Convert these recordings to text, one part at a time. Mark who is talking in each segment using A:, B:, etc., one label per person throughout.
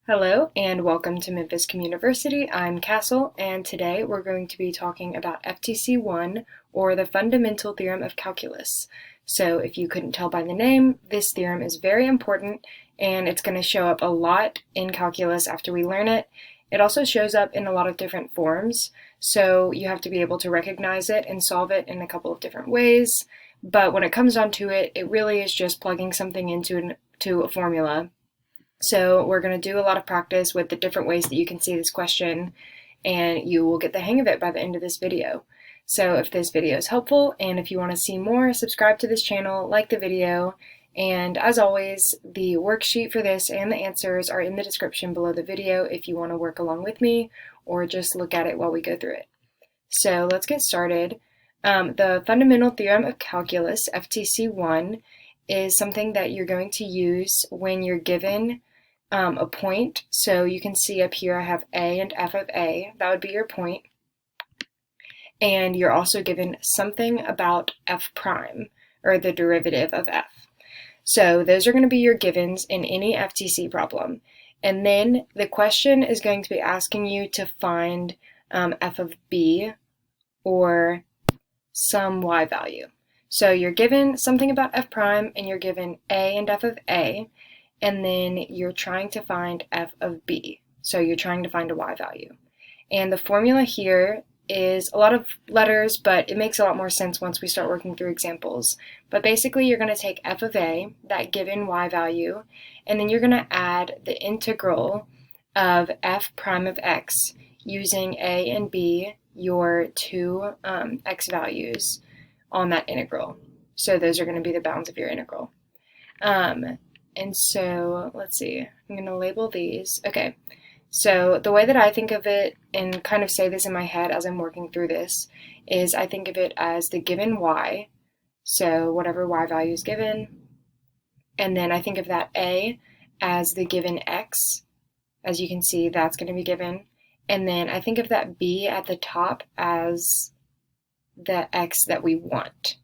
A: Hello and welcome to Memphis Communiversity. I'm Castle, and today we're going to be talking about FTC1, or the Fundamental Theorem of Calculus. So if you couldn't tell by the name, this theorem is very important and it's going to show up a lot in calculus after we learn it. It also shows up in a lot of different forms, so you have to be able to recognize it and solve it in a couple of different ways. But when it comes down to it, it really is just plugging something into a formula. So we're going to do a lot of practice with the different ways that you can see this question, and you will get the hang of it by the end of this video. So if this video is helpful, and if you want to see more, subscribe to this channel, like the video, and as always, the worksheet for this and the answers are in the description below the video if you want to work along with me, or just look at it while we go through it. So let's get started. The Fundamental Theorem of Calculus, FTC1, is something that you're going to use when you're given a point. So you can see up here I have a and f of a. That would be your point. And you're also given something about f prime, or the derivative of f. So those are going to be your givens in any FTC problem. And then the question is going to be asking you to find f of b, or some y value. So you're given something about f prime, and you're given a and f of a, and then you're trying to find f of b. So you're trying to find a y value. And the formula here is a lot of letters, but it makes a lot more sense once we start working through examples. But basically you're going to take f of a, that given y value, and then you're going to add the integral of f prime of x using a and b, your two x values on that integral. So those are going to be the bounds of your integral. And so let's see, I'm going to label these. Okay, so the way that I think of it, and kind of say this in my head as I'm working through this, is I think of it as the given y, so whatever y value is given, and then I think of that a as the given x. As you can see, that's going to be given, and then I think of that b at the top as the x that we want.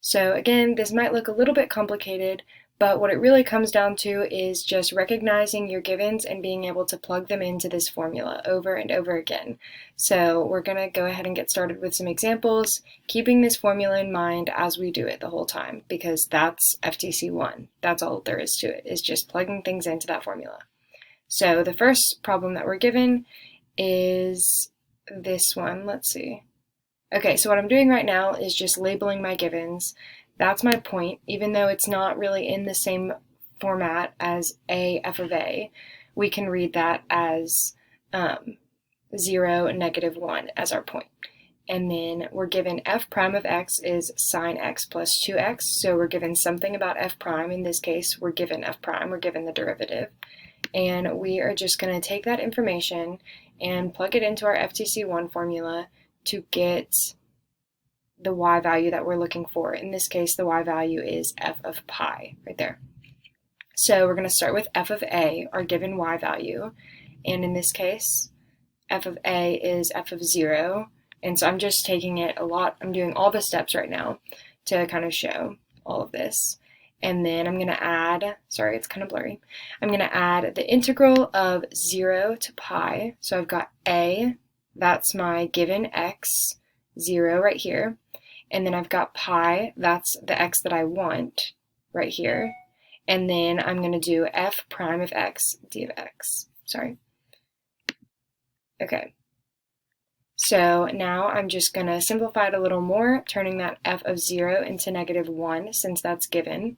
A: So again, this might look a little bit complicated, but what it really comes down to is just recognizing your givens and being able to plug them into this formula over and over again. So we're going to go ahead and get started with some examples, keeping this formula in mind as we do it the whole time, because that's FTC1. That's all there is to it, is just plugging things into that formula. So the first problem that we're given is this one. Let's see. Okay, so what I'm doing right now is just labeling my givens. That's my point, even though it's not really in the same format as a f of a. We can read that as 0 and -1 as our point. And then we're given f prime of x is sine x plus 2x, so we're given something about f prime. In this case, we're given f prime, we're given the derivative. And we are just going to take that information and plug it into our FTC1 formula to get the y value that we're looking for. In this case, the y value is f of pi, right there. So we're going to start with f of a, our given y value, and in this case, f of a is f of 0, and so I'm just taking it a lot. I'm doing all the steps right now to kind of show all of this. And then I'm going to add, sorry, it's kind of blurry, I'm going to add the integral of 0 to pi. So I've got a, that's my given x, 0 right here. And then I've got pi, that's the x that I want right here. And then I'm going to do f prime of x, d of x. Sorry. Okay. So now I'm just going to simplify it a little more, turning that f of 0 into -1 since that's given.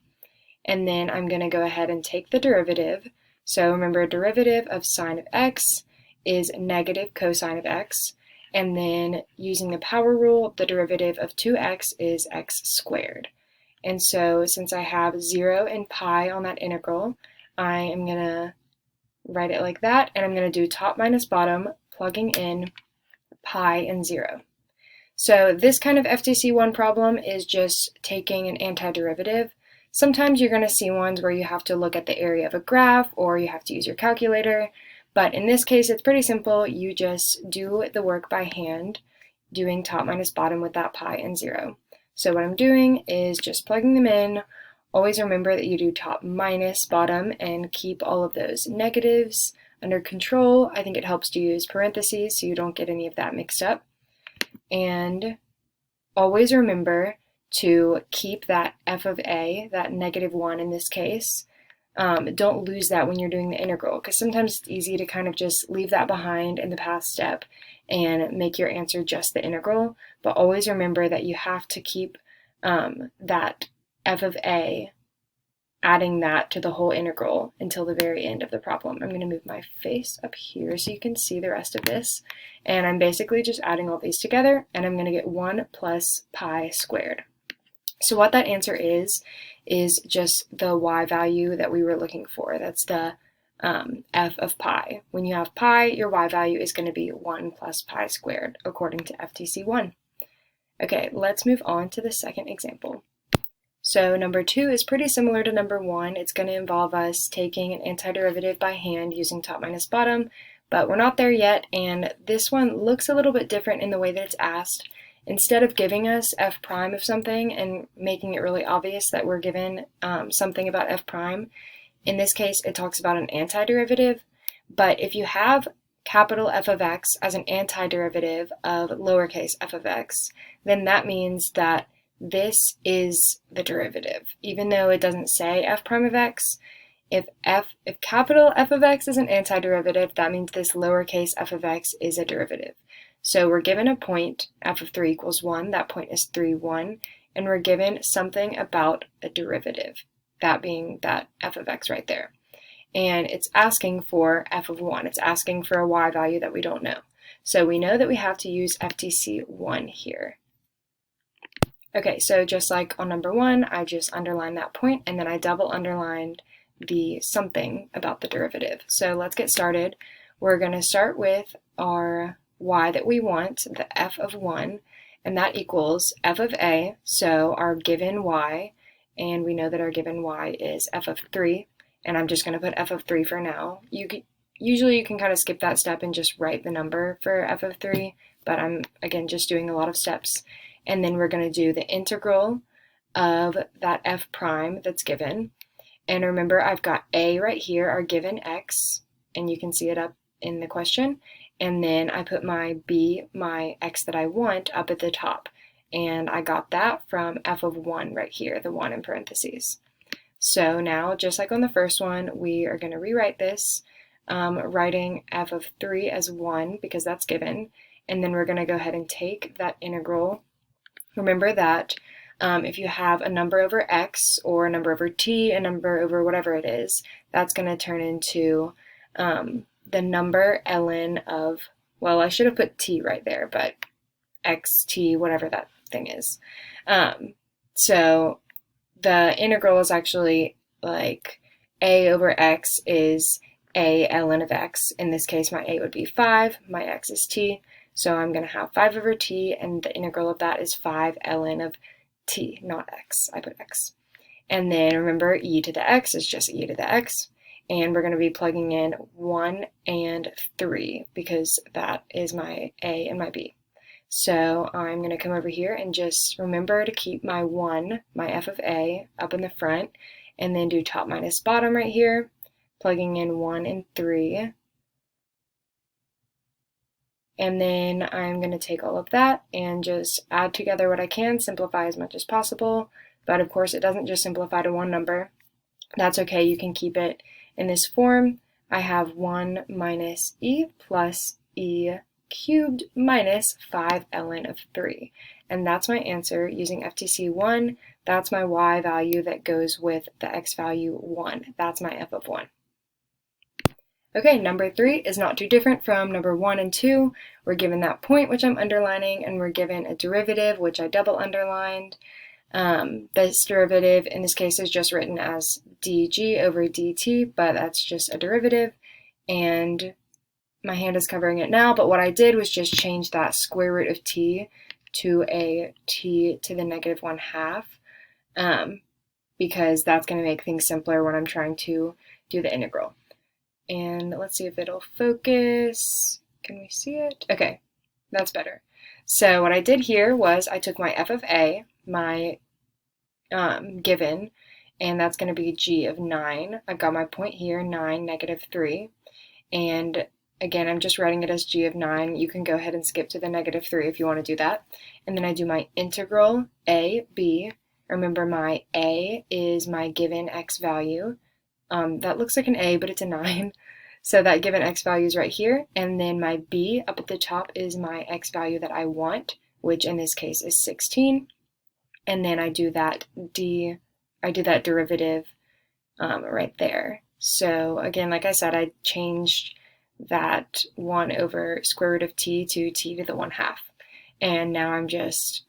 A: And then I'm going to go ahead and take the derivative. So remember, derivative of sine of x is negative cosine of x. And then using the power rule, the derivative of 2x is x squared. And so since I have 0 and pi on that integral, I am going to write it like that, and I'm going to do top minus bottom, plugging in pi and 0. So this kind of FTC1 problem is just taking an antiderivative. Sometimes you're going to see ones where you have to look at the area of a graph, or you have to use your calculator. But in this case, it's pretty simple. You just do the work by hand, doing top minus bottom with that pi and 0. So what I'm doing is just plugging them in Always remember that you do top minus bottom and keep all of those negatives under control. I think it helps to use parentheses so you don't get any of that mixed up. And always remember to keep that f of a, that -1 in this case. Don't lose that when you're doing the integral, because sometimes it's easy to kind of just leave that behind in the past step and make your answer just the integral. But always remember that you have to keep that f of a, adding that to the whole integral until the very end of the problem. I'm going to move my face up here so you can see the rest of this. And I'm basically just adding all these together, and I'm going to get 1 plus pi squared. So what that answer is just the y value that we were looking for. That's the f of pi. When you have pi, your y value is going to be 1 plus pi squared, according to FTC1. Okay, let's move on to the second example. So number 2 is pretty similar to number 1. It's going to involve us taking an antiderivative by hand using top minus bottom, but we're not there yet, and this one looks a little bit different in the way that it's asked. Instead of giving us f prime of something and making it really obvious that we're given something about f prime, in this case it talks about an antiderivative, but if you have capital F of x as an antiderivative of lowercase f of x, then that means that this is the derivative. Even though it doesn't say f prime of x, if capital F of x is an antiderivative, that means this lowercase f of x is a derivative. So we're given a point, f of 3 equals 1, that point is 3, 1, and we're given something about a derivative, that being that f of x right there. And it's asking for f of 1, it's asking for a y value that we don't know. So we know that we have to use FTC1 here. Okay, so just like on number 1, I just underlined that point, and then I double underlined the something about the derivative. So let's get started. We're going to start with our y that we want, the f of 1, and that equals f of a, so our given y, and we know that our given y is f of 3, and I'm just going to put f of 3 for now. Usually you can kind of skip that step and just write the number for f of 3, but I'm, again, just doing a lot of steps. And then we're going to do the integral of that f prime that's given. And remember, I've got a right here, our given x, and you can see it up in the question. And then I put my b, my x that I want, up at the top. And I got that from f of 1 right here, the 1 in parentheses. So now, just like on the first one, we are going to rewrite this, writing f of 3 as 1 because that's given. And then we're going to go ahead and take that integral. Remember that if you have a number over x or a number over t, a number over whatever it is, that's going to turn into the number ln of, well, I should have put t right there, but xt, whatever that thing is. So the integral is actually like a over x is a ln of x. In this case, my a would be 5, my x is t. So I'm going to have 5 over t, and the integral of that is 5 ln of t, not x. I put x. And then remember, e to the x is just e to the x. And we're going to be plugging in 1 and 3 because that is my a and my b. So I'm going to come over here and just remember to keep my 1, my f of a, up in the front, and then do top minus bottom right here, plugging in 1 and 3. And then I'm going to take all of that and just add together what I can, simplify as much as possible. But of course, it doesn't just simplify to one number. That's okay, you can keep it in this form. I have 1 minus e plus e cubed minus 5 ln of 3. And that's my answer using FTC1. That's my y value that goes with the x value 1. That's my f of 1. Okay, number 3 is not too different from number 1 and 2. We're given that point, which I'm underlining, and we're given a derivative, which I double underlined. This derivative, in this case, is just written as dg over dt, but that's just a derivative, and my hand is covering it now, but what I did was just change that square root of t to a t to the -1/2, because that's going to make things simpler when I'm trying to do the integral. And let's see if it'll focus. Can we see it? Okay, that's better. So what I did here was I took my f of a, my given, and that's going to be g of 9. I've got my point here, 9, negative 3, and again, I'm just writing it as g of 9. You can go ahead and skip to the negative 3 if you want to do that. And then I do my integral a, b. Remember, my a is my given x value. That looks like an a, but it's a 9. So that given x value is right here. And then my b up at the top is my x value that I want, which in this case is 16. And then I do that derivative right there. So again, like I said, I changed that 1 over square root of t to t to the 1/2. And now I'm just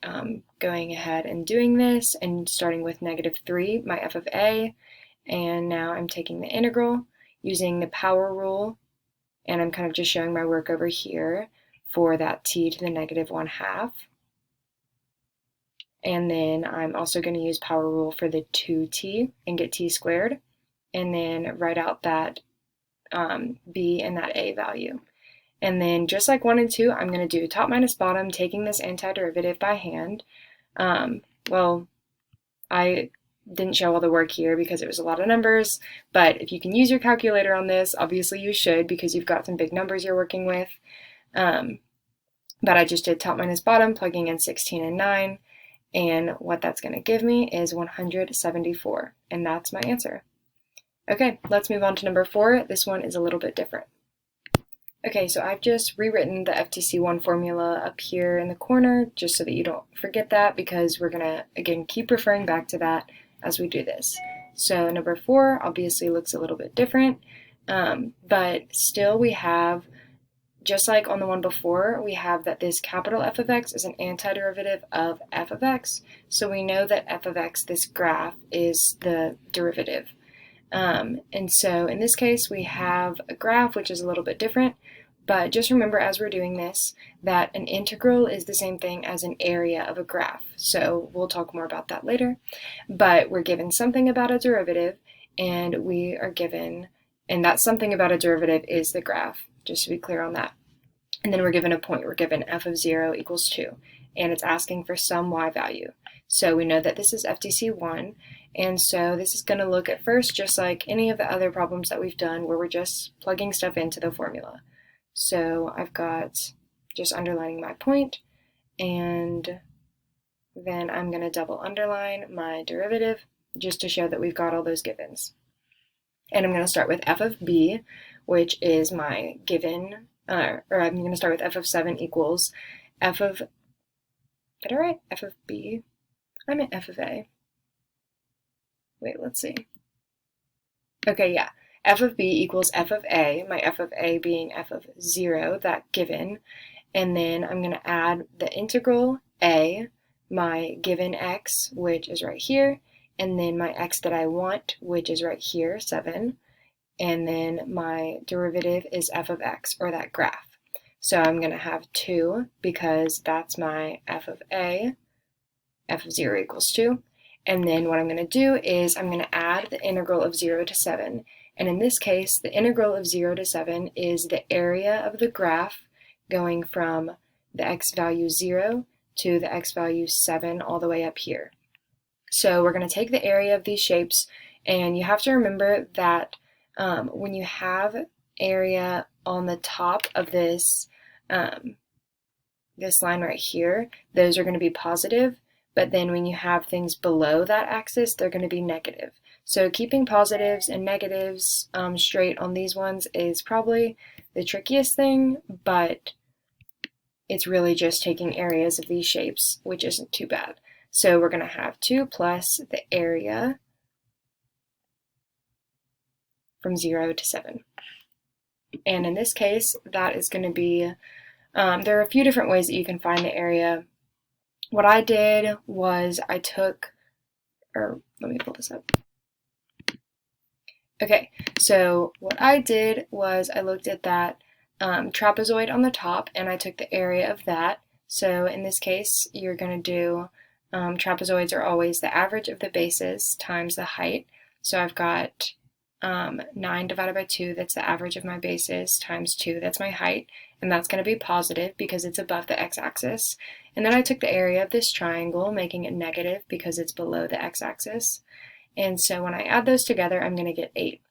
A: going ahead and doing this and starting with negative 3, my f of a, and now I'm taking the integral using the power rule, and I'm kind of just showing my work over here for that t to the negative 1/2. And then I'm also going to use power rule for the 2t and get t squared, and then write out that b and that a value. And then just like 1 and 2, I'm going to do top minus bottom, taking this antiderivative by hand. Well, I didn't show all the work here because it was a lot of numbers, but if you can use your calculator on this, obviously you should because you've got some big numbers you're working with. But I just did top minus bottom, plugging in 16 and 9, and what that's going to give me is 174, and that's my answer. Okay, let's move on to number 4. This one is a little bit different. Okay, so I've just rewritten the FTC1 formula up here in the corner just so that you don't forget that, because we're going to, again, keep referring back to that as we do this. So number 4 obviously looks a little bit different, but still we have, just like on the one before, we have that this capital F of x is an antiderivative of f of x. So we know that f of x, this graph, is the derivative. And so in this case, we have a graph which is a little bit different, but just remember as we're doing this that an integral is the same thing as an area of a graph. So we'll talk more about that later, but we're given something about a derivative, and we are given, and that something about a derivative is the graph, just to be clear on that. And then we're given a point. We're given f of 0 equals 2, and it's asking for some y value. So we know that this is FTC1, and so this is going to look at first just like any of the other problems that we've done where we're just plugging stuff into the formula. So I've got just underlining my point, and then I'm going to double underline my derivative just to show that we've got all those givens. And I'm going to start with f of b, which is my given, or I'm going to start with f of 7 equals f of, did I write f of b? I meant f of a. Wait, let's see. Okay, yeah. F of b equals f of a, my f of a being f of 0, that given. And then I'm going to add the integral a, my given x, which is right here, and then my x that I want, which is right here, 7. And then my derivative is f of x, or that graph. So I'm going to have 2 because that's my f of a, f of 0 equals 2. And then what I'm going to do is I'm going to add the integral of 0 to 7. And in this case, the integral of 0 to 7 is the area of the graph going from the x value 0 to the x value 7 all the way up here. So we're going to take the area of these shapes, and you have to remember that when you have area on the top of this, this line right here, those are going to be positive. But then when you have things below that axis, they're going to be negative. So keeping positives and negatives straight on these ones is probably the trickiest thing, but it's really just taking areas of these shapes, which isn't too bad. So we're going to have 2 plus the area from 0 to 7. And in this case, that is going to be, there are a few different ways that you can find the area. What I did was I took, or let me pull this up. Okay, so what I did was I looked at that trapezoid on the top, and I took the area of that. So in this case, you're going to do, trapezoids are always the average of the bases times the height. So I've got 9 divided by 2, that's the average of my bases, times 2, that's my height, and that's going to be positive because it's above the x-axis. And then I took the area of this triangle, making it negative because it's below the x-axis. And so when I add those together, I'm going to get 8.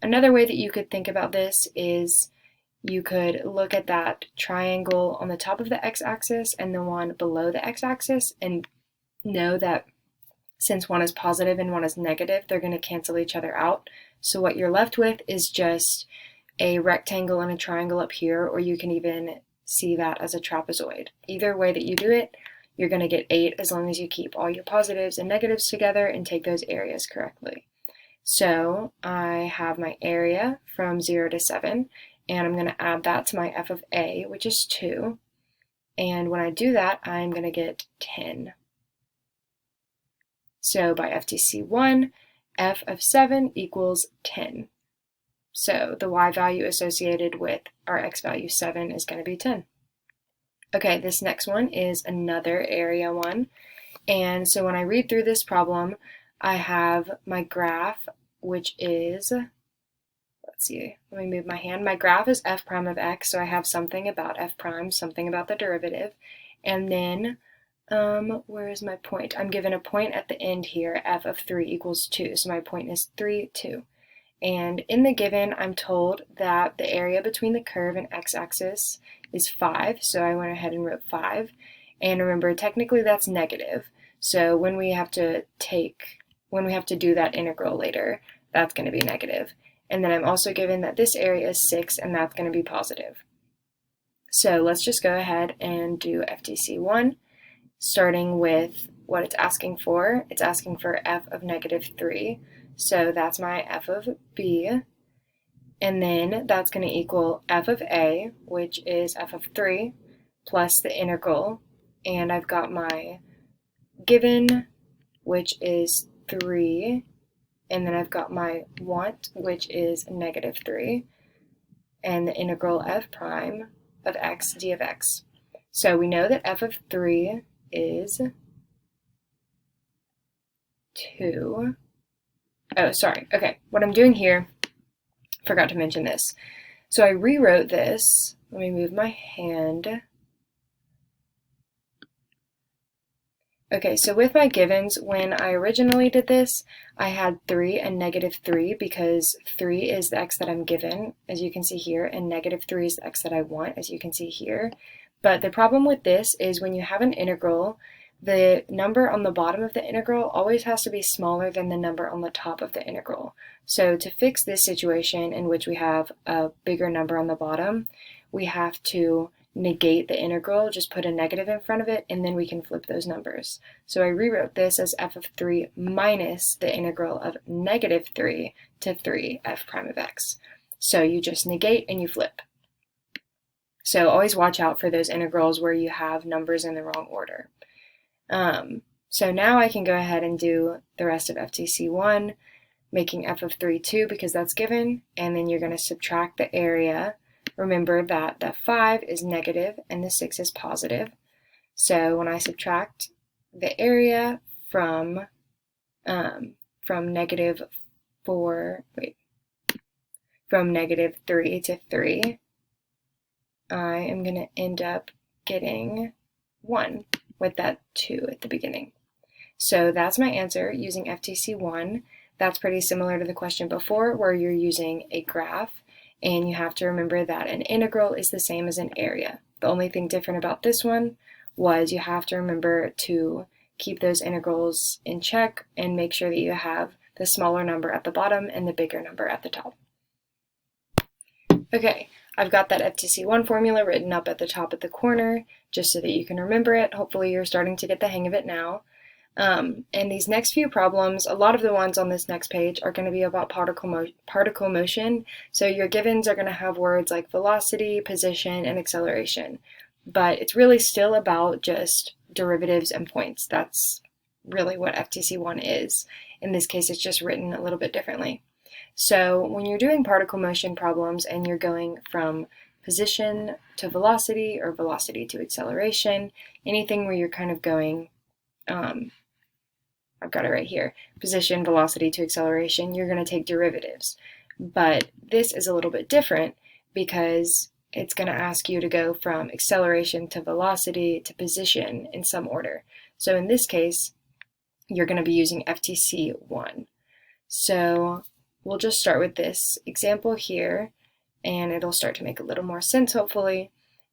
A: Another way that you could think about this is you could look at that triangle on the top of the x-axis and the one below the x-axis and know that since one is positive and one is negative, they're going to cancel each other out. So what you're left with is just a rectangle and a triangle up here, or you can even see that as a trapezoid. Either way that you do it, you're going to get 8 as long as you keep all your positives and negatives together and take those areas correctly. So I have my area from 0 to 7, and I'm going to add that to my f of a, which is 2. And when I do that, I'm going to get 10. So by FTC1, f of 7 equals 10. So the y value associated with our x value 7 is going to be 10. Okay, this next one is another area one. And so when I read through this problem, I have my graph, which is, let's see, let me move my hand. My graph is f prime of x, so I have something about f prime, something about the derivative. And then where is my point? I'm given a point at the end here, f of 3 equals 2. So my point is 3, 2. And in the given, I'm told that the area between the curve and x-axis is 5. So I went ahead and wrote 5. And remember, technically that's negative. So when we have to do that integral later, that's going to be negative. And then I'm also given that this area is 6, and that's going to be positive. So let's just go ahead and do FTC1. Starting with what it's asking for. It's asking for f of negative 3. So that's my f of b. And then that's going to equal f of a, which is f of 3, plus the integral. And I've got my given, which is 3. And then I've got my want, which is negative 3. And the integral f prime of x d of x. So we know that f of 3 is 2. Oh, sorry. Okay, what I'm doing here, forgot to mention this. So I rewrote this. Let me move my hand. Okay, so with my givens, when I originally did this, I had 3 and negative 3 because 3 is the x that I'm given, as you can see here, and negative 3 is the x that I want, as you can see here. But the problem with this is when you have an integral, the number on the bottom of the integral always has to be smaller than the number on the top of the integral. So to fix this situation in which we have a bigger number on the bottom, we have to negate the integral, just put a negative in front of it, and then we can flip those numbers. So I rewrote this as f of 3 minus the integral of negative 3 to 3 f prime of x. So you just negate and you flip. So always watch out for those integrals where you have numbers in the wrong order. So now I can go ahead and do the rest of FTC1, making f of 3, 2 because that's given, and then you're going to subtract the area. Remember that the 5 is negative and the 6 is positive. So when I subtract the area from negative 3 to 3, I am going to end up getting 1 with that 2 at the beginning. So that's my answer using FTC1. That's pretty similar to the question before where you're using a graph, and you have to remember that an integral is the same as an area. The only thing different about this one was you have to remember to keep those integrals in check and make sure that you have the smaller number at the bottom and the bigger number at the top. Okay, I've got that FTC1 formula written up at the top at the corner, just so that you can remember it. Hopefully you're starting to get the hang of it now. And these next few problems, a lot of the ones on this next page are going to be about particle motion. So your givens are going to have words like velocity, position, and acceleration. But it's really still about just derivatives and points. That's really what FTC1 is. In this case, it's just written a little bit differently. So when you're doing particle motion problems and you're going from position to velocity or velocity to acceleration, anything where you're kind of going, I've got it right here, position, velocity to acceleration, you're going to take derivatives. But this is a little bit different because it's going to ask you to go from acceleration to velocity to position in some order. So in this case, you're going to be using FTC1. So we'll just start with this example here, and it'll start to make a little more sense, hopefully.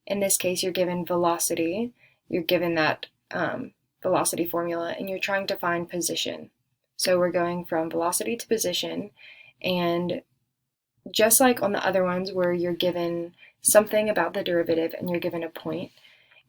A: In this case, you're given velocity. You're given that velocity formula, and you're trying to find position. So we're going from velocity to position, and just like on the other ones where you're given something about the derivative and you're given a point,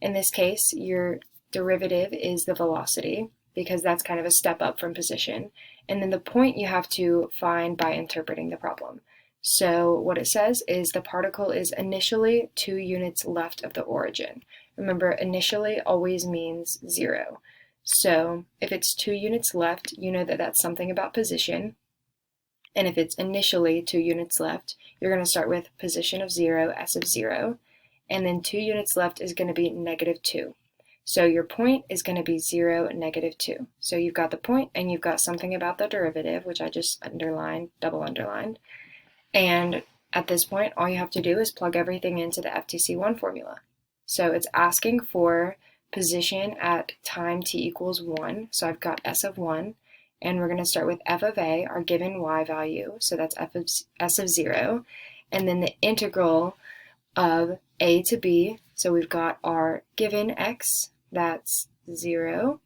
A: in this case, your derivative is the velocity, because that's kind of a step up from position. And then the point you have to find by interpreting the problem. So what it says is the particle is initially 2 units left of the origin. Remember, initially always means 0. So if it's 2 units left, you know that that's something about position. And if it's initially 2 units left, you're going to start with position of 0, s of 0. And then 2 units left is going to be -2. So your point is going to be 0, -2. So you've got the point and you've got something about the derivative, which I just underlined, double underlined. And at this point, all you have to do is plug everything into the FTC1 formula. So it's asking for position at time t equals 1. So I've got s of 1. And we're going to start with f of a, our given y value. So that's s of 0. And then the integral of a to b. So we've got our given x, that's 0.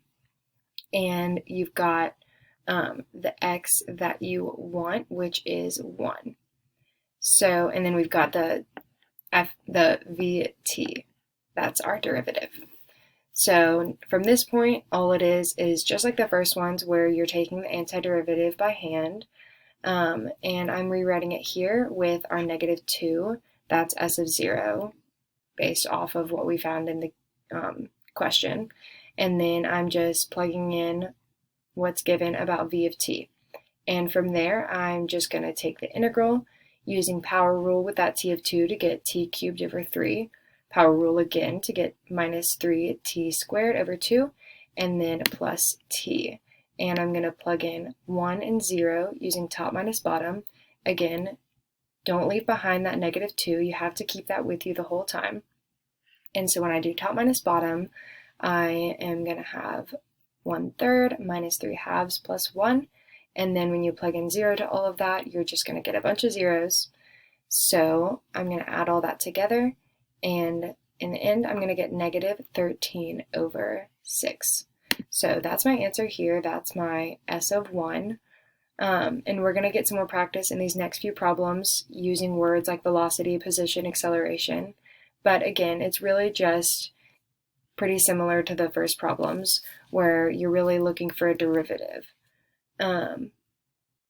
A: And you've got the x that you want, which is 1. So, and then we've got the vt, that's our derivative. So from this point, all it is just like the first ones where you're taking the antiderivative by hand, and I'm rewriting it here with our -2, that's s of 0, based off of what we found in the question, and then I'm just plugging in what's given about v of t. And from there, I'm just going to take the integral, using power rule with that t of 2 to get t cubed over 3, power rule again to get -3t squared over 2, and then plus t. And I'm going to plug in 1 and 0 using top minus bottom. Again, don't leave behind that -2. You have to keep that with you the whole time. And so when I do top minus bottom, I am going to have 1/3 minus 3/2 plus 1. And then when you plug in 0 to all of that, you're just going to get a bunch of zeros. So I'm going to add all that together. And in the end, I'm going to get -13 over 6. So that's my answer here. That's my s of 1. And we're going to get some more practice in these next few problems using words like velocity, position, acceleration. But again, it's really just pretty similar to the first problems where you're really looking for a derivative.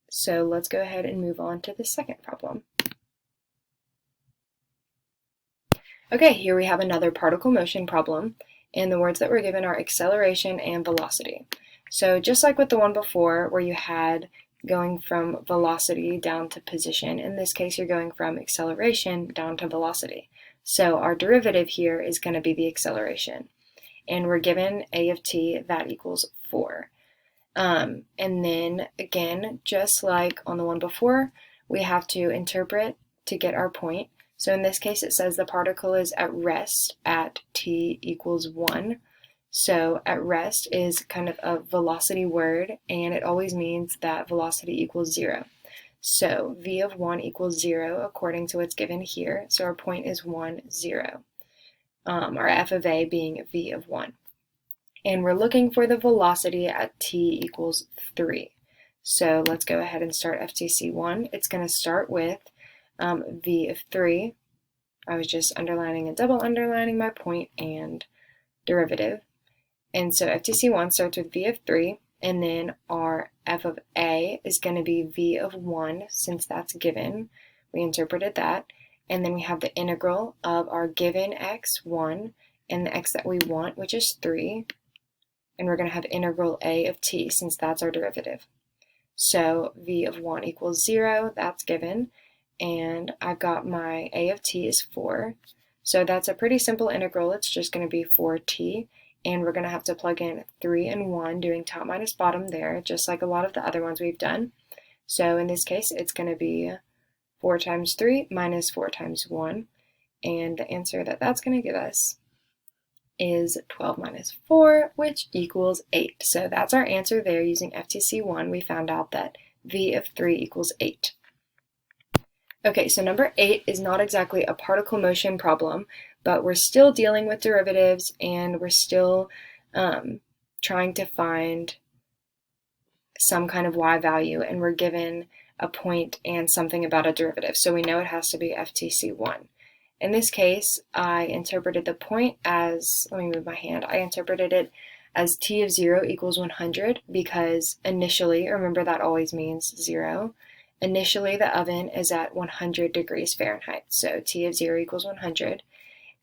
A: So let's go ahead and move on to the second problem. Okay, here we have another particle motion problem, and the words that were given are acceleration and velocity. So just like with the one before where you had going from velocity down to position, in this case you're going from acceleration down to velocity. So our derivative here is going to be the acceleration, and we're given a of t that equals 4. And then again, just like on the one before, we have to interpret to get our point. So in this case, it says the particle is at rest at t equals 1. So at rest is kind of a velocity word, and it always means that velocity equals 0. So v of 1 equals 0 according to what's given here. So our point is 1, 0. Our f of a being v of 1. And we're looking for the velocity at t equals 3. So let's go ahead and start FTC1. It's going to start with v of 3. I was just underlining and double underlining my point and derivative. And so FTC1 starts with v of 3, and then our f of a is going to be v of 1 since that's given. We interpreted that. And then we have the integral of our given x, 1, and the x that we want, which is 3. And we're going to have integral a of t since that's our derivative. So v of 1 equals 0, that's given. And I've got my a of t is 4. So that's a pretty simple integral. It's just going to be 4t. And we're going to have to plug in 3 and 1, doing top minus bottom there, just like a lot of the other ones we've done. So in this case, it's going to be 4 times 3 minus 4 times 1. And the answer that that's going to give us is 12 minus 4, which equals 8. So that's our answer there using FTC1. We found out that v of 3 equals 8. Okay, so number 8 is not exactly a particle motion problem, but we're still dealing with derivatives and we're still trying to find some kind of y value, and we're given a point and something about a derivative. So we know it has to be FTC1. In this case, I interpreted the point as, let me move my hand, I interpreted it as t of 0 equals 100 because initially, remember that always means 0, initially the oven is at 100 degrees Fahrenheit, so t of 0 equals 100.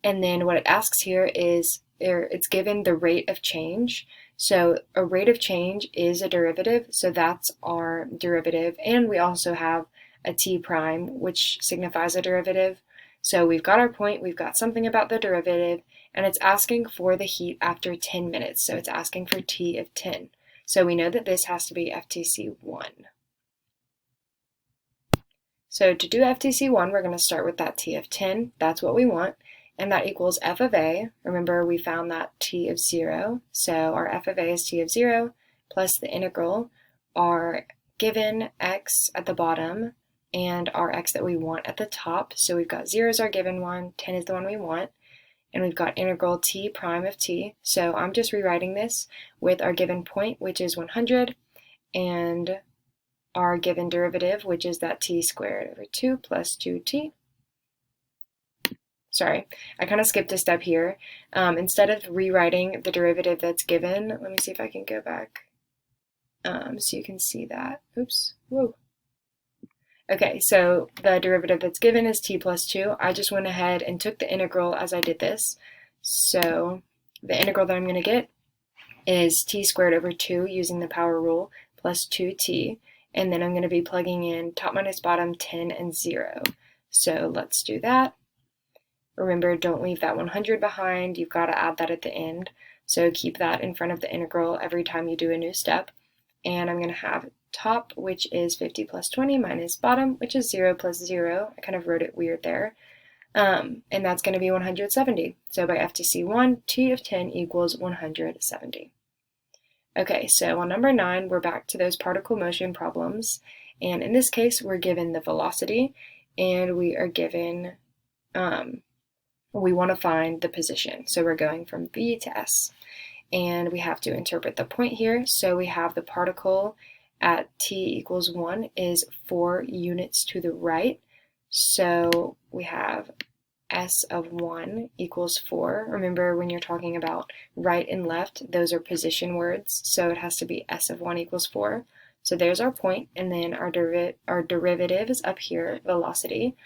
A: And then what it asks here is, it's given the rate of change. So a rate of change is a derivative, so that's our derivative. And we also have a t prime, which signifies a derivative. So we've got our point, we've got something about the derivative, and it's asking for the heat after 10 minutes. So it's asking for t of 10. So we know that this has to be FTC1. So to do FTC1, we're going to start with that t of 10. That's what we want. And that equals f of a. Remember, we found that t of 0. So our f of a is t of 0 plus the integral, our given x at the bottom, and our x that we want at the top. So we've got 0 is our given one, 10 is the one we want, and we've got integral t prime of t. So I'm just rewriting this with our given point, which is 100, and our given derivative, which is that t squared over 2 plus 2t. Sorry, I kind of skipped a step here. Instead of rewriting the derivative that's given, let me see if I can go back so you can see that. Oops, whoa. Okay, so the derivative that's given is t plus 2. I just went ahead and took the integral as I did this. So the integral that I'm going to get is t squared over 2 using the power rule plus 2t. And then I'm going to be plugging in top minus bottom, 10 and 0. So let's do that. Remember, don't leave that 100 behind. You've got to add that at the end. So keep that in front of the integral every time you do a new step. And I'm going to have top, which is 50 plus 20, minus bottom, which is 0 plus 0. I kind of wrote it weird there. And that's going to be 170. So by FTC1, t of 10 equals 170. Okay, so on number 9, we're back to those particle motion problems. And in this case, we're given the velocity, and we are given, we want to find the position. So we're going from v to s. And we have to interpret the point here. So we have the particle at t equals 1 is 4 units to the right. So we have s of 1 equals 4. Remember, when you're talking about right and left, those are position words. So it has to be s of 1 equals 4. So there's our point, and then our derivative is up here, velocity.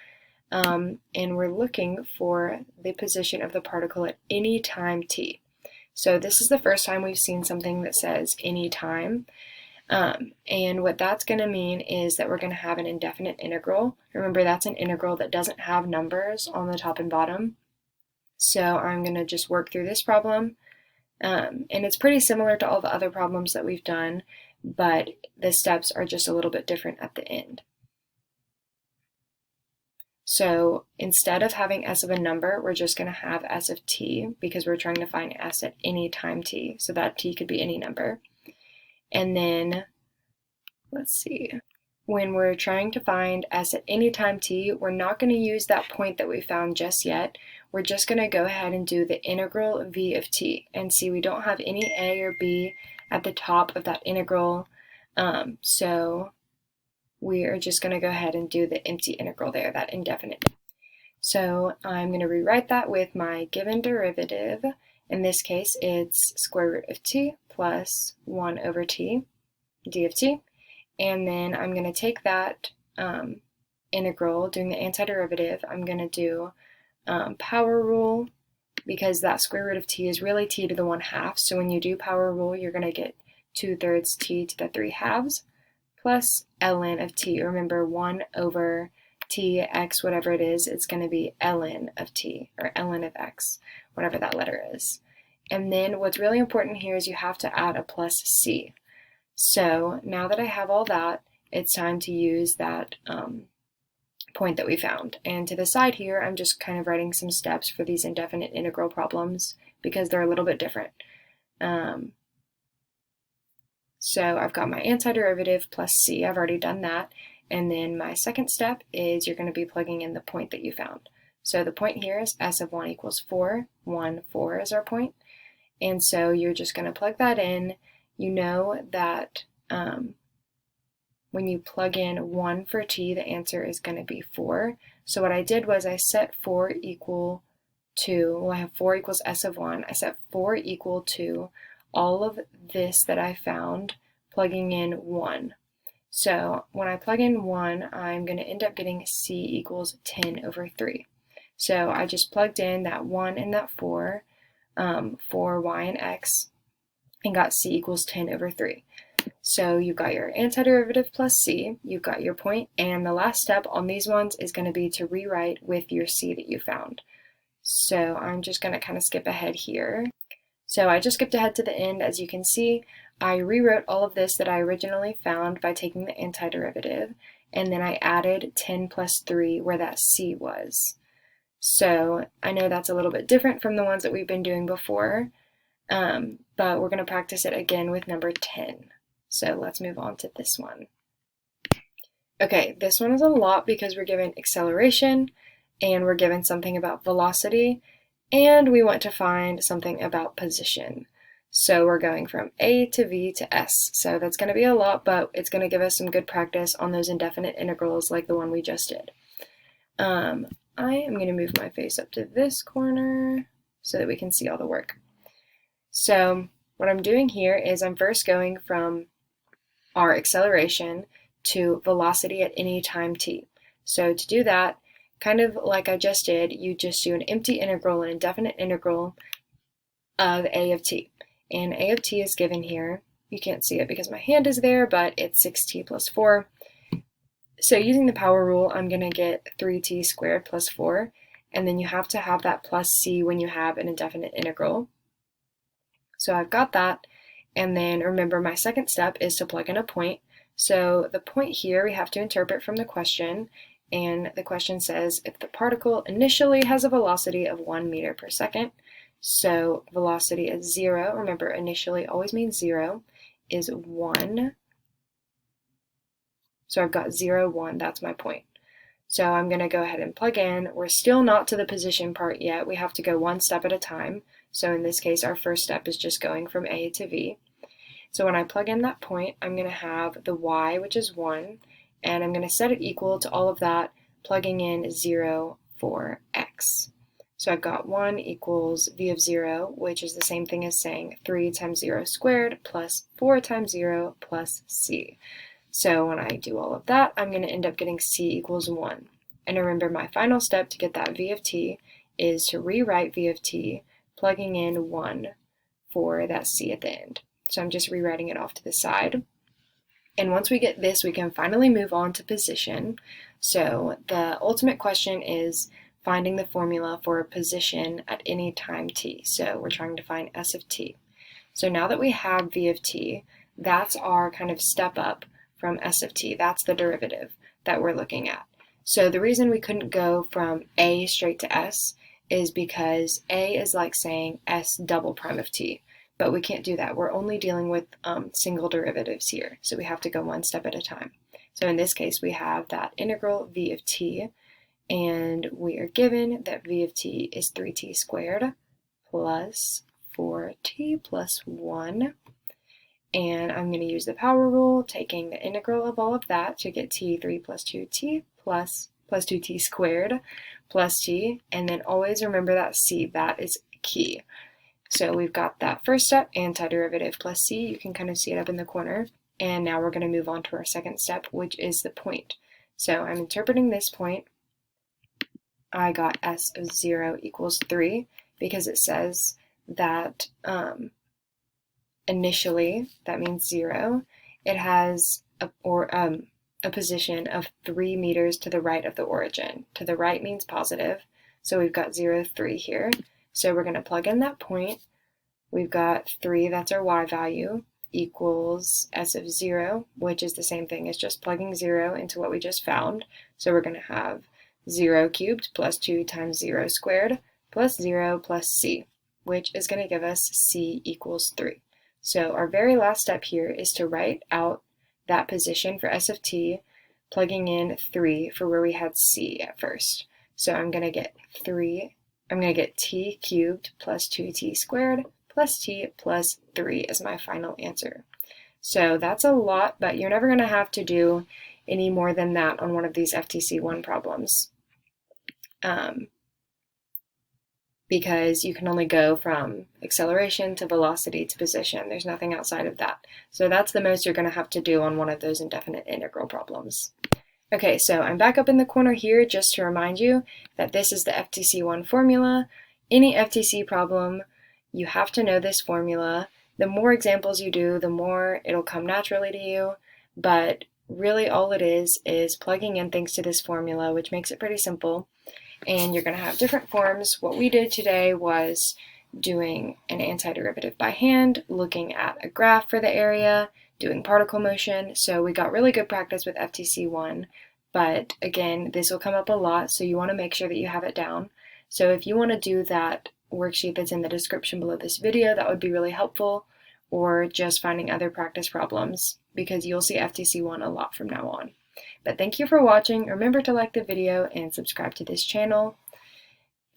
A: And we're looking for the position of the particle at any time t. So this is the first time we've seen something that says any time. And what that's going to mean is that we're going to have an indefinite integral. Remember, that's an integral that doesn't have numbers on the top and bottom. So I'm going to just work through this problem. And it's pretty similar to all the other problems that we've done, but the steps are just a little bit different at the end. So instead of having s of a number, we're just going to have s of t because we're trying to find s at any time t. So that t could be any number. And then, let's see, when we're trying to find s at any time t, we're not going to use that point that we found just yet. We're just going to go ahead and do the integral v of t. And see, we don't have any a or b at the top of that integral. So we are just going to go ahead and do the empty integral there, that indefinite. So I'm going to rewrite that with my given derivative. In this case, it's square root of t plus 1 over t, d of t. And then I'm going to take that integral, doing the antiderivative. I'm going to do power rule, because that square root of t is really t to the 1/2. So when you do power rule, you're going to get 2/3 t to the 3/2 plus ln of t. Remember, 1 over t, x, whatever it is, it's going to be ln of t, or ln of x, whatever that letter is. And then what's really important here is you have to add a plus c. So now that I have all that, it's time to use that point that we found. And to the side here, I'm just kind of writing some steps for these indefinite integral problems because they're a little bit different. So I've got my antiderivative plus c, I've already done that. And then my second step is you're going to be plugging in the point that you found. So the point here is s of 1 equals 4, 1, 4 is our point. And so you're just going to plug that in. You know that when you plug in 1 for t, the answer is going to be 4. So what I did was I set 4 equal to, well, I have 4 equals s of 1. I set 4 equal to all of this that I found, plugging in 1. So when I plug in 1, I'm going to end up getting c equals 10 over 3. So I just plugged in that 1 and that 4 for y and x and got c equals 10 over 3. So you've got your antiderivative plus c, you've got your point, and the last step on these ones is going to be to rewrite with your c that you found. So I'm just going to kind of skip ahead here. So I just skipped ahead to the end. As you can see, I rewrote all of this that I originally found by taking the antiderivative, and then I added 10 plus 3 where that c was. So I know that's a little bit different from the ones that we've been doing before, but we're going to practice it again with number 10. So let's move on to this one. Okay, this one is a lot because we're given acceleration, and we're given something about velocity, and we want to find something about position. So we're going from a to v to s. So that's going to be a lot, but it's going to give us some good practice on those indefinite integrals like the one we just did. I am going to move my face up to this corner so that we can see all the work. So what I'm doing here is I'm first going from our acceleration to velocity at any time t. So to do that, kind of like I just did, you just do an empty integral, an indefinite integral of a of t. And a of t is given here. You can't see it because my hand is there, but it's 6t plus 4. So using the power rule, I'm going to get 3t squared plus 4. And then you have to have that plus c when you have an indefinite integral. So I've got that. And then remember, my second step is to plug in a point. So the point here we have to interpret from the question. And the question says if the particle initially has a velocity of 1 meter per second, so velocity at 0, remember initially always means 0, is 1. So I've got 0, 1, that's my point. So I'm going to go ahead and plug in. We're still not to the position part yet. We have to go one step at a time. So in this case, our first step is just going from a to v. So when I plug in that point, I'm going to have the y, which is 1, and I'm going to set it equal to all of that, plugging in 0 for x. So I've got 1 equals v of 0, which is the same thing as saying 3 times 0 squared plus 4 times 0 plus c. So when I do all of that, I'm going to end up getting c equals 1. And remember, my final step to get that v of t is to rewrite v of t, plugging in 1 for that c at the end. So I'm just rewriting it off to the side. And once we get this, we can finally move on to position. So the ultimate question is finding the formula for a position at any time t. So we're trying to find s of t. So now that we have v of t, that's our kind of step up from s of t. That's the derivative that we're looking at. So the reason we couldn't go from a straight to s is because a is like saying s double prime of t. But we can't do that. We're only dealing with single derivatives here. So we have to go one step at a time. So in this case, we have that integral v of t, and we are given that v of t is 3t squared plus 4t plus 1. And I'm going to use the power rule, taking the integral of all of that to get t, 3 plus 2t plus 2t squared plus t. And then always remember that c, that is key. So we've got that first step, antiderivative plus c. You can kind of see it up in the corner. And now we're going to move on to our second step, which is the point. So I'm interpreting this point. I got s of 0 equals 3 because it says that initially, that means 0, it has a position of 3 meters to the right of the origin. To the right means positive, so we've got 0, 3 here. So we're going to plug in that point. We've got 3, that's our y value, equals s of 0, which is the same thing as just plugging 0 into what we just found. So we're going to have 0 cubed plus 2 times 0 squared plus 0 plus c, which is going to give us c equals 3. So our very last step here is to write out that position for s of t, plugging in 3 for where we had c at first. So I'm going to get t cubed plus 2t squared plus t plus 3 as my final answer. So that's a lot, but you're never going to have to do any more than that on one of these FTC1 problems. Because you can only go from acceleration to velocity to position. There's nothing outside of that. So that's the most you're going to have to do on one of those indefinite integral problems. Okay, so I'm back up in the corner here just to remind you that this is the FTC1 formula. Any FTC problem, you have to know this formula. The more examples you do, the more it'll come naturally to you, but really all it is plugging in things to this formula, which makes it pretty simple. And you're going to have different forms. What we did today was doing an antiderivative by hand, looking at a graph for the area, doing particle motion. So we got really good practice with FTC1, but again, this will come up a lot, so you want to make sure that you have it down. So if you want to do that worksheet that's in the description below this video, that would be really helpful, or just finding other practice problems, because you'll see FTC1 a lot from now on. But thank you for watching. Remember to like the video and subscribe to this channel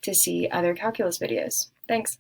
A: to see other calculus videos. Thanks.